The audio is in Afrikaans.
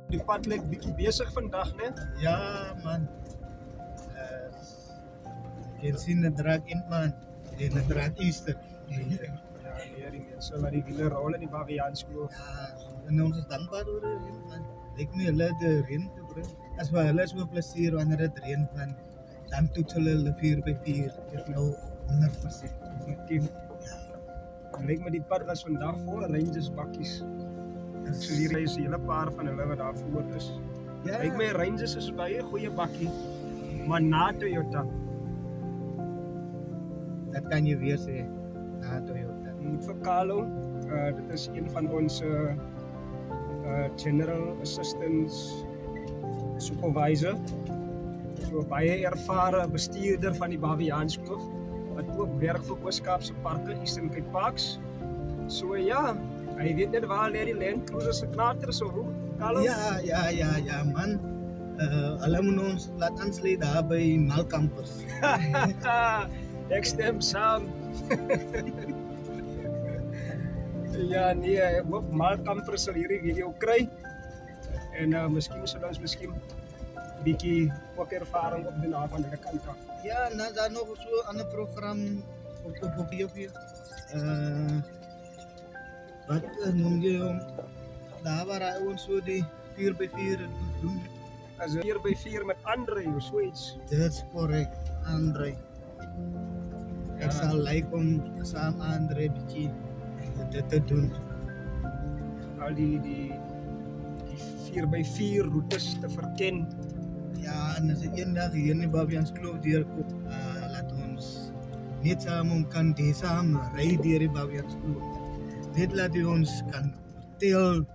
Die pad lyk bietjie besig vandag, né? Ja, man. Jy kan sien 'n draak in man. En 'n draak Easter. Ja, nee, die mense wat die wiele rol in die Baviaanskloof. Ja, en ons is dankbaar oor die reën, man. Lyk my hulle het die reën gebring. As vir hulle is ook plesier wanneer dit reën, man. Dan toets hulle 4x4. Dit is nou 100%. Definitief. Lyk my die pad was vandag vol Rangers bakkies. So hier is 'n hele paar van hulle wat daar voor is. Ja, Lyk my Rangers is baie goeie bakkie, maar na Toyota. dat kan jy weer sê. Na Toyota. Moet vir Carlo, dit is een van ons General Assistance Supervisor. So baie ervare bestuurder van die Baviaanskloof wat ook werk vir Oos-Kaapse Parke, Eastern Cape Parks. So ja, hy weet net waar lê die Land Cruiser se knater so hoe. Carlo? Ja, man. Hulle moet ons laat aansluit daar by Malkampers. Ek stem saam. Ja, nee, ek hoop Malkamper sal hierdie video kry. En miskien sal ons bietjie ook ervaring op die naam van die kant af. Ja, nou daar nog so 'n ander program op YouTube. Wat noem jy hom? Daar waar hy ons so die 4x4 doen. As 4x4 met Andre of so iets. Dis korrek, Andre. Ek sal like om saam Andre bietjie dit te doen. Al die 4x4 routes te verken. Ja, en as ek eendag hier in die Baviaanskloof deurkom, laat ons net saam kan saam ry deur die Baviaanskloof. Dit laat ons kan vertel